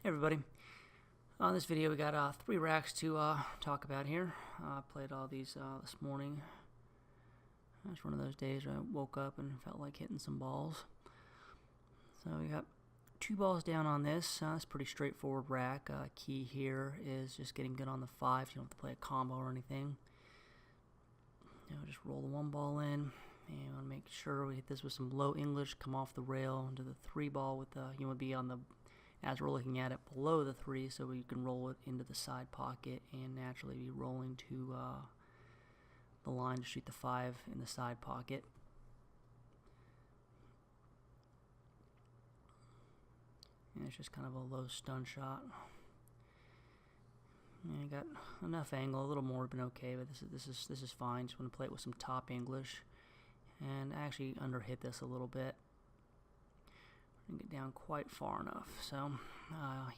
everybody. On this video we got 3 racks to talk about here. I played all these this morning. It's one of those days where I woke up and felt like hitting some balls. So we got 2 balls down on this. It's a pretty straightforward rack. Key here is just getting good on the 5. You don't have to play a combo or anything. Just roll the 1 ball in. And I want to make sure we hit this with some low English, come off the rail into the 3 ball with the, you want to be on the, as we're looking at it, below the 3, so you can roll it into the side pocket and naturally be rolling to the line to shoot the 5 in the side pocket. And it's just kind of a low stun shot. And I got enough angle, a little more would have been okay, but this is fine. Just want to play it with some top English. And I actually underhit this a little bit. Didn't get down quite far enough. So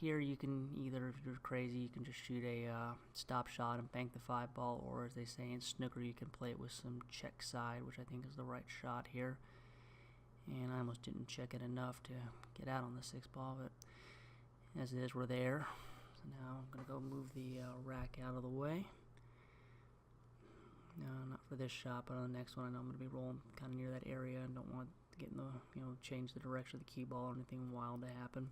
here you can either, if you're crazy, you can just shoot a stop shot and bank the 5 ball, or as they say in snooker, you can play it with some check side, which I think is the right shot here. And I almost didn't check it enough to get out on the 6 ball, but as it is, we're there. So now I'm going to go move the rack out of the way. No, not for this shot, but on the next one I know I'm going to be rolling kind of near that area and don't want to get in the, change the direction of the cue ball or anything wild to happen.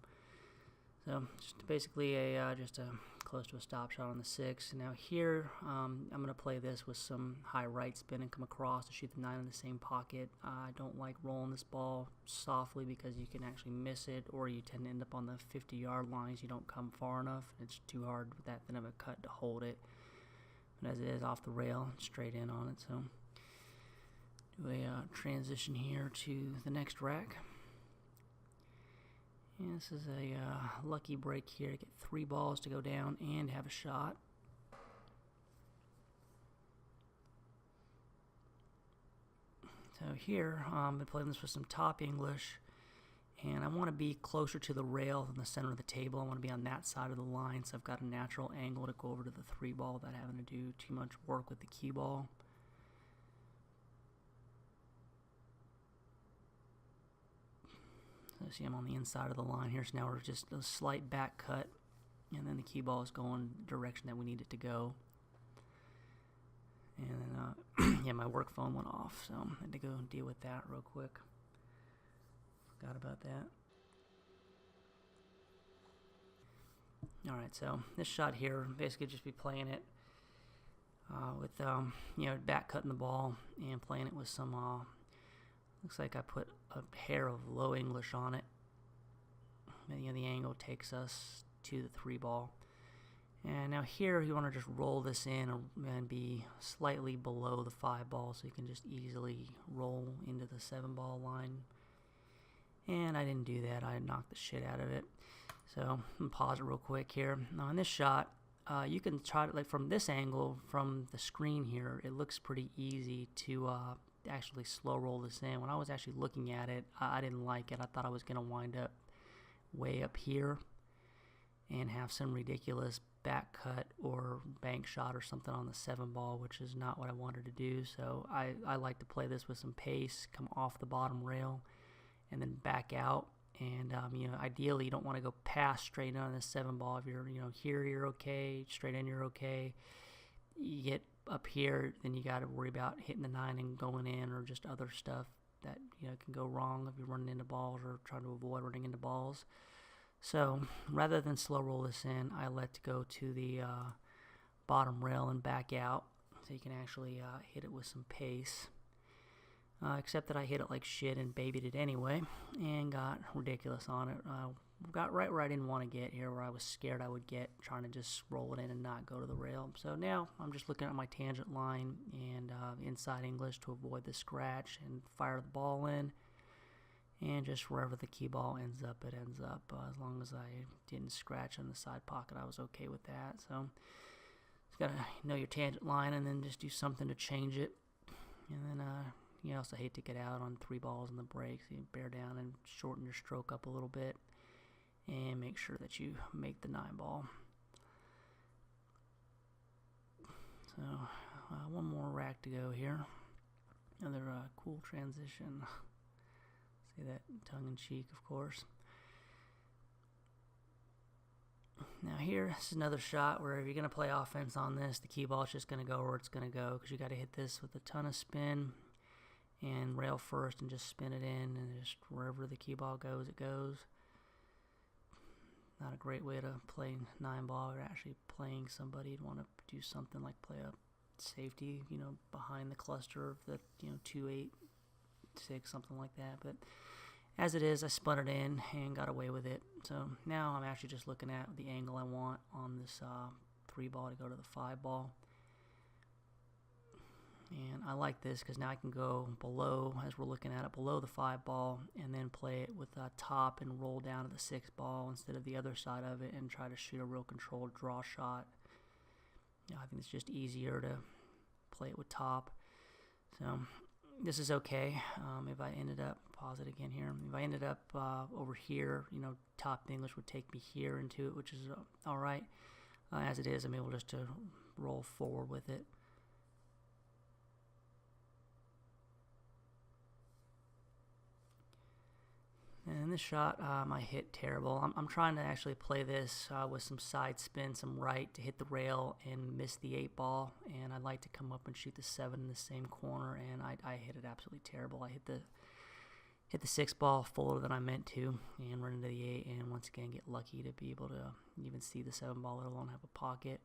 So just basically just close to a stop shot on the 6. Now here I'm going to play this with some high right spin and come across to shoot the 9 in the same pocket. I don't like rolling this ball softly because you can actually miss it, or you tend to end up on the 50-yard lines. You don't come far enough. It's too hard with that thin of a cut to hold it. But as it is off the rail, straight in on it. So do a transition here to the next rack. And this is a lucky break here to get 3 balls to go down and have a shot. So here I've been playing this with some top English, and I want to be closer to the rail than the center of the table. I want to be on that side of the line, so I've got a natural angle to go over to the 3 ball without having to do too much work with the cue ball. So see, I'm on the inside of the line here, so now we're just a slight back cut, and then the cue ball is going the direction that we need it to go. And then, yeah, my work phone went off, so I had to go deal with that real quick. Forgot about that. Alright, so this shot here, basically just be playing it with, back cutting the ball and playing it with some, looks like I put a hair of low English on it. And, the angle takes us to the 3 ball. And now here you want to just roll this in and be slightly below the 5 ball, so you can just easily roll into the 7 ball line. And I didn't do that. I knocked the shit out of it. So I'm going to pause it real quick here. Now in this shot, you can try to, like from this angle, from the screen here, it looks pretty easy to actually slow roll this in. When I was actually looking at it, I didn't like it. I thought I was going to wind up way up here and have some ridiculous back cut or bank shot or something on the 7 ball, which is not what I wanted to do. So I like to play this with some pace, come off the bottom rail, and then back out. And ideally you don't want to go past straight on the 7 ball. If you're here, you're okay, straight in, you're okay. You get up here, then you got to worry about hitting the 9 and going in, or just other stuff that can go wrong if you're running into balls or trying to avoid running into balls. So rather than slow roll this in, I let it go to the bottom rail and back out, so you can actually hit it with some pace. Except that I hit it like shit and babied it anyway, and got ridiculous on it. Got right where I didn't want to get here, where I was scared I would get, trying to just roll it in and not go to the rail. So now I'm just looking at my tangent line and inside English to avoid the scratch, and fire the ball in, and just wherever the cue ball ends up, it ends up. As long as I didn't scratch on the side pocket, I was okay with that. So just gotta know your tangent line and then just do something to change it. And then you also hate to get out on 3 balls in the break, so you bear down and shorten your stroke up a little bit and make sure that you make the 9 ball. So 1 more rack to go here. Another cool transition. Say that tongue-in-cheek, of course. Now here, this is another shot where if you're going to play offense on this, the cue ball is just going to go where it's going to go, because you got to hit this with a ton of spin and rail first and just spin it in, and just wherever the cue ball goes, it goes. Not a great way to play 9-ball. You're actually playing somebody. You'd want to do something like play a safety, you know, behind the cluster of the, you know, 2, 8, 6, something like that. But as it is, I spun it in and got away with it. So now I'm actually just looking at the angle I want on this 3-ball to go to the 5-ball. And I like this because now I can go below, as we're looking at it, below the 5-ball, and then play it with a top and roll down to the 6-ball instead of the other side of it, and try to shoot a real controlled draw shot. You know, I think it's just easier to play it with top. So this is okay. If I ended up, pause it again here, if I ended up over here, you know, top English would take me here into it, which is alright. As it is, I'm able just to roll forward with it. And this shot, I hit terrible. I'm trying to actually play this with some side spin, some right to hit the rail and miss the 8-ball. And I'd like to come up and shoot the 7 in the same corner, and I hit it absolutely terrible. I hit the 6-ball fuller than I meant to, and run into the 8, and once again get lucky to be able to even see the 7-ball, let alone have a pocket.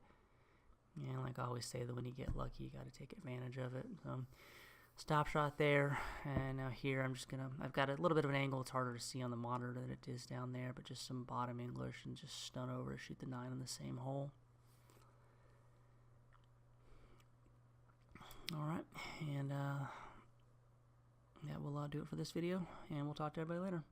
And like I always say, that when you get lucky, you got to take advantage of it. So stop shot there, and now here I've got a little bit of an angle. It's harder to see on the monitor than it is down there, but just some bottom English and just stun over to shoot the 9 in the same hole. Alright, and that will do it for this video, and we'll talk to everybody later.